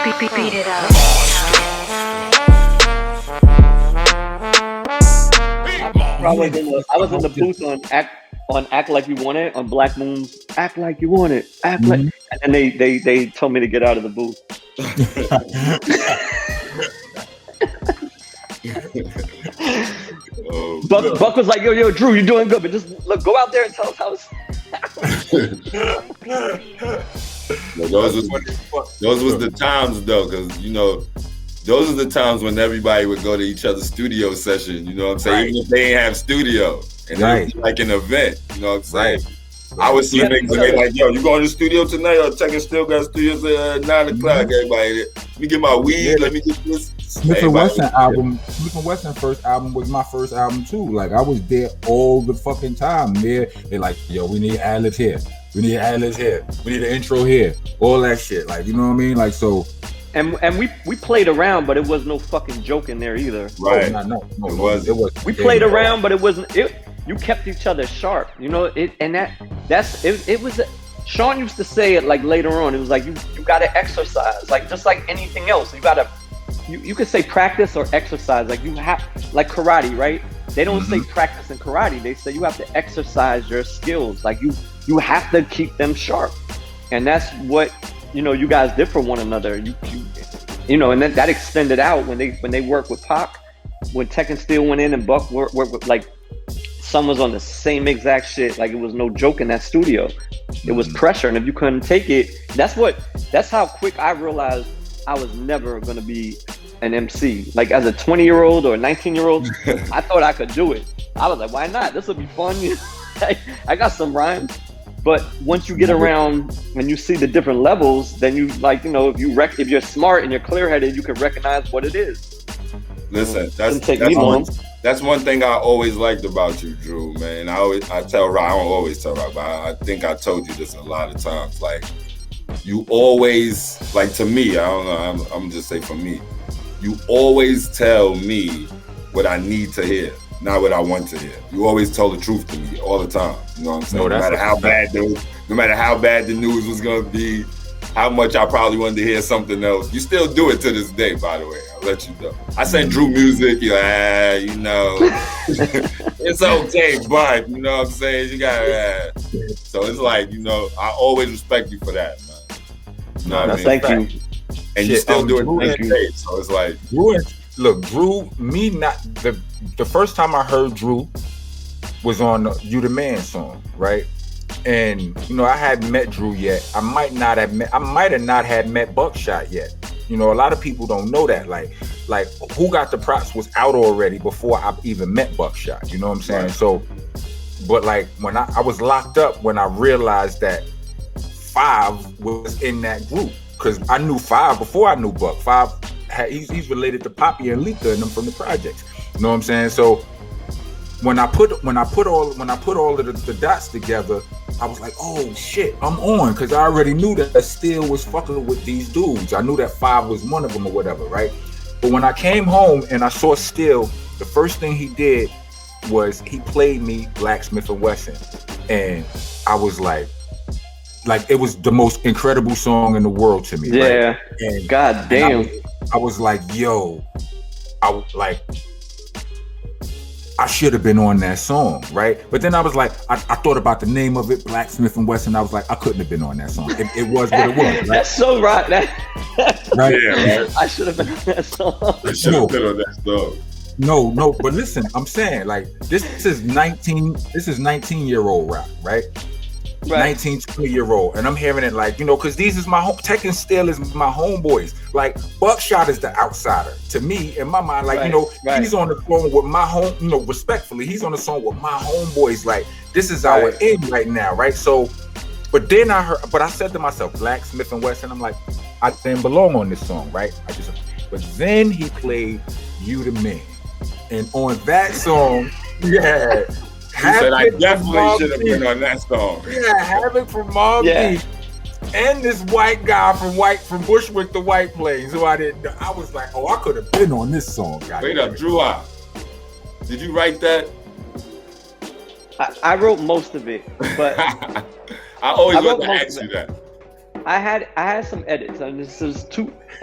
Beat it up. I was in the booth on Act Like You Want It on Black Moon's Act Like You Want It, Act Like, and then they told me to get out of the booth. Buck was like, yo, Drew, you're doing good, but just look, go out there and tell us how it's. Those was the times though, because those are the times when everybody would go to each other's studio session. You know what I'm saying? Right. Even if they ain't have studio, and it was like an event. You know what I'm saying? Right. I would see niggas and they like, yo, you going to the studio tonight? Or Tekken still got studios at 9 o'clock. Everybody, let me get my weed. Let me get this. Smith & Wesson album. Smith & Wesson first album was my first album too. Like I was there all the fucking time. They're like, yo, we need ad-libs here. We need ad-libs here. We need an intro here. All that shit. Like, you know what I mean? Like, so. And we played around, but it was no fucking joke in there either. Right. No, it was. We played around, but it wasn't. You kept each other sharp, it, and it was. Sean used to say it like later on. It was like you got to exercise, like just like anything else. You got to. You could say practice or exercise. Like you have, like karate, right? They don't say practice in karate. They say you have to exercise your skills. Like you have to keep them sharp, and that's what you guys did for one another. And then that extended out when they worked with Pac, when Tekken Steel went in and Buck worked with, like, Son was on the same exact shit. Like, it was no joke in that studio. It was pressure, and if you couldn't take it, that's how quick I realized I was never gonna be an MC. Like, as a 20-year-old or a 19-year-old, I thought I could do it. I was like, why not? This will be fun. I got some rhymes. But once you get around and you see the different levels, then you if you're smart and you're clear-headed, you can recognize what it is. Listen, that's one thing I always liked about you, Drew, man. I don't always tell Rock, but I think I told you this a lot of times. Like, you always, like, to me, I don't know, I'm just saying for me, you always tell me what I need to hear, not what I want to hear. You always tell the truth to me all the time. You know what I'm saying? No matter how bad the news was gonna be, how much I probably wanted to hear something else. You still do it to this day, by the way. I'll let you know. I send Drew music, you're like, it's okay, but you know what I'm saying? You got so it's like, I always respect you for that, man. You know what I mean? Thank you. And you still do it to this day. So it's like Drew, me not the first time I heard Drew was on You the Man song, right? And I hadn't met Drew yet. I might have not had met Buckshot yet. A lot of people don't know that. Like Who Got the Props was out already before I even met Buckshot. You know what I'm saying? Right. So, but like when I was locked up when I realized that Five was in that group, because I knew Five before I knew Buck. Five, he's related to Poppy and Letha and them from the projects. You know what I'm saying? So when I put all of the dots together, I was like, oh shit, I'm on, because I already knew that Steel was fucking with these dudes. I knew that Five was one of them or whatever, right? But when I came home and I saw Steel, the first thing he did was he played me Blacksmith & Wesson, and I was like it was the most incredible song in the world to me. Yeah, right? And God damn. I was like, yo, I should have been on that song, right? But then I was like, I thought about the name of it, Blacksmith & Wesson. I was like, I couldn't have been on that song. It was what it was. Right? That's so right. Right? Yeah, right. I should have been on that song. I should have been on that song. No, but listen, I'm saying, like, this is 19-year-old rap, right? 19, 20-year-old, and I'm hearing it like, because these is my Tekken Steel is my homeboys. Like, Buckshot is the outsider to me in my mind. Like, he's on the song with my home. Respectfully, he's on the song with my homeboys. Like, this is our end right now, right? So, but then I said to myself, Blacksmith & Wesson. I'm like, I didn't belong on this song, right? But then he played You the Man, and on that song, yeah. He said, I definitely should have been on that song. Yeah, Havoc from Mobb Deep. And this white guy from Bushwick to White Plains, who I was like, oh, I could have been on this song. Wait up, Drew, did you write that? I wrote most of it, but I always want to ask you that. I had some edits, and this is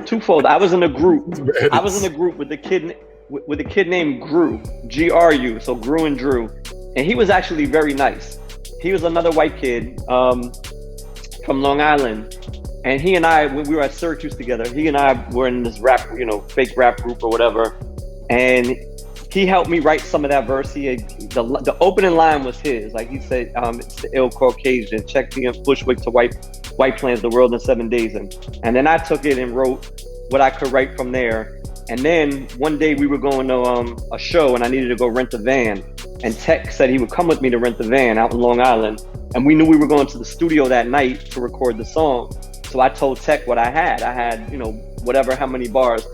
twofold. I was in a group with the kid named Gru, Gru. So Gru and Drew, and he was actually very nice. He was another white kid from Long Island, and he and I, when we were at Syracuse together, he and I were in this rap, fake rap group or whatever, and he helped me write some of that verse. The opening line was his. Like he said, it's the ill Caucasian, check the Bushwick to white plans the world in 7 days. And then I took it and wrote what I could write from there. And then one day we were going to a show and I needed to go rent a van. And Tech said he would come with me to rent the van out in Long Island. And we knew we were going to the studio that night to record the song. So I told Tech what I had. I had, whatever, how many bars.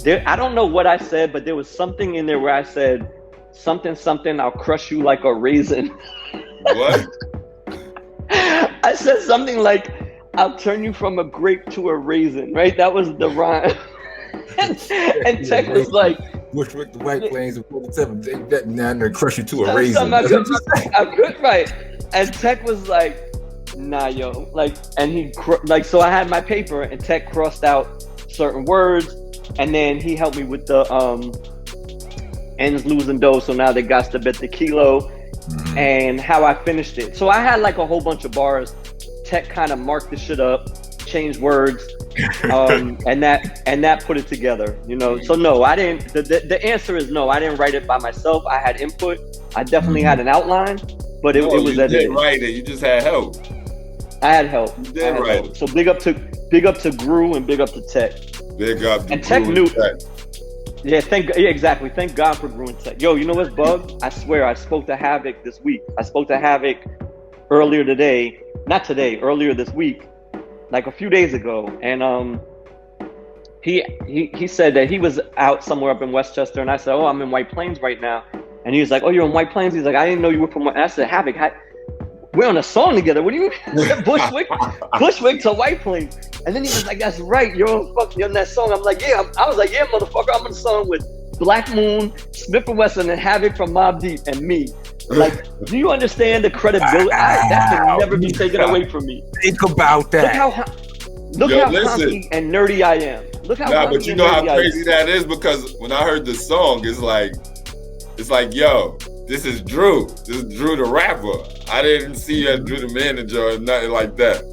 I don't know what I said, but there was something in there where I said something, I'll crush you like a raisin. What? I said something like, I'll turn you from a grape to a raisin, right? That was the rhyme. and Tech was like, Bushwick the White Plains of 47, that now I'm gonna crush you to a raisin. I could right. And Tech was like, nah, yo. Like, and he, so I had my paper and Tech crossed out certain words. And then he helped me with the ends, losing dough. So now they got to bet the kilo and how I finished it. So I had like a whole bunch of bars. Tech kind of marked the shit up, changed words, and that put it together. So no, I didn't. The answer is no. I didn't write it by myself. I had input. I definitely had an outline, but it was you didn't write it. You just had help. I had help. You did write it. So big up to Gru and big up to Tech. Big up to and Tech knew. Yeah, exactly. Thank God for Gru and Tech. Yo, you know what's bug? I swear, I spoke to Havoc this week. I spoke to Havoc earlier this week, like a few days ago, and he said that he was out somewhere up in Westchester, and I said, oh, I'm in White Plains right now, and he was like, oh, you're in White Plains? He's like, I didn't know you were from. I said, Havoc, we're on a song together. What do you mean? Bushwick to White Plains. And then he was like, that's right. You're on that song. I'm like, yeah. I was like, yeah, motherfucker. I'm on a song with Black Moon, Smith & Wesson, and Havoc from Mobb Deep, and me. Like, do you understand the credibility? That can never be taken away from me. Think about that. Look how honky and nerdy I am. Look how but you know how crazy that is, because when I heard the song, it's like, yo, this is Drew. This is Drew the rapper. I didn't see you as Drew the manager or nothing like that.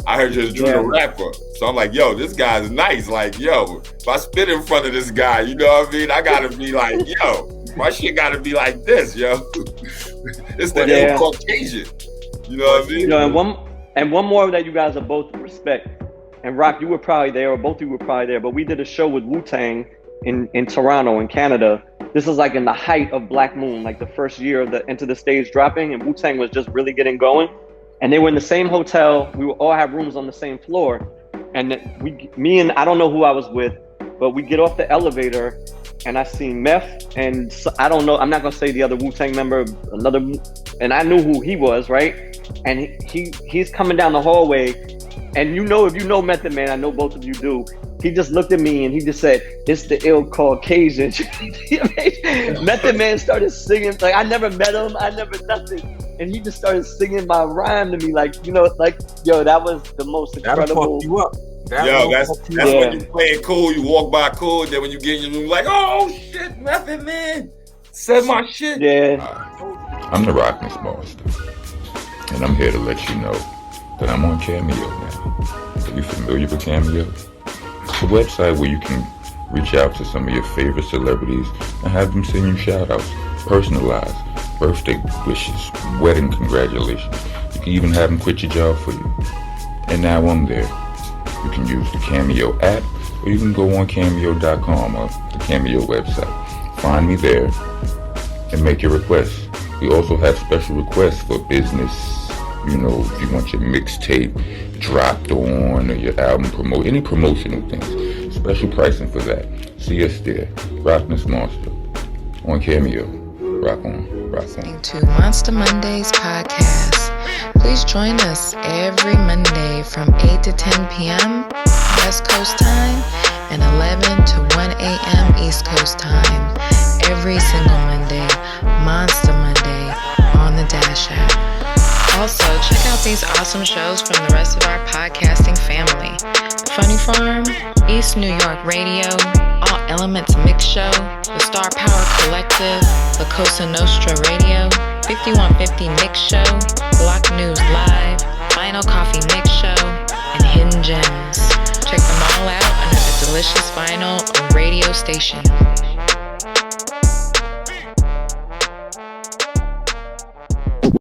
I heard you as Drew the rapper. So I'm like, yo, this guy's nice. Like, yo, if I spit in front of this guy, you know what I mean? I gotta be like, yo, my shit gotta be like this, yo. It's the ill Caucasian. You know what I mean? And one more that you guys are both respect. And Rock, you were probably there, or both of you were probably there, but we did a show with Wu-Tang in Toronto, in Canada. This is like in the height of Black Moon, like the first year of the Enter the Stage dropping, and Wu-Tang was just really getting going. And they were in the same hotel. We all have rooms on the same floor. And me and I don't know who I was with, but we get off the elevator and I seen Meth, and I don't know, I'm not gonna say the other Wu-Tang member, and I knew who he was, right? And he's coming down the hallway, and if you know Method Man, I know both of you do. He just looked at me and he just said, it's the ill Caucasian. Method Man started singing. Like, I never met him. I never nothing. And he just started singing my rhyme to me. Like, yo, that was the most incredible. That'll fuck you up. That's when you play it cool. You walk by cool. Then when you get in your room, like, oh, shit, Method Man said my shit. Yeah. I'm the Rockness Monster. And I'm here to let you know that I'm on Cameo now. Are you familiar with Cameo? It's a website where you can reach out to some of your favorite celebrities and have them send you shout-outs, personalized, birthday wishes, wedding congratulations. You can even have them quit your job for you. And now I'm there. You can use the Cameo app, or you can go on Cameo.com or the Cameo website. Find me there and make your requests. We also have special requests for business. If you want your mixtape dropped on, or your album any promotional things. Special pricing for that. See us there. Rockness Monster on Cameo. Rock on. Listening to Monsta Mondayz Podcast. Please join us every Monday from 8 to 10 p.m. West Coast time and 11 to 1 a.m. East Coast time. Every single Monday, Monsta Monday on the Dash app. Also, check out these awesome shows from the rest of our podcasting family. Funny Farm, East New York Radio, All Elements Mix Show, the Star Power Collective, La Cosa Nostra Radio, 5150 Mix Show, Block News Live, Vinyl Coffee Mix Show, and Hidden Gems. Check them all out under the Delicious Vinyl radio station.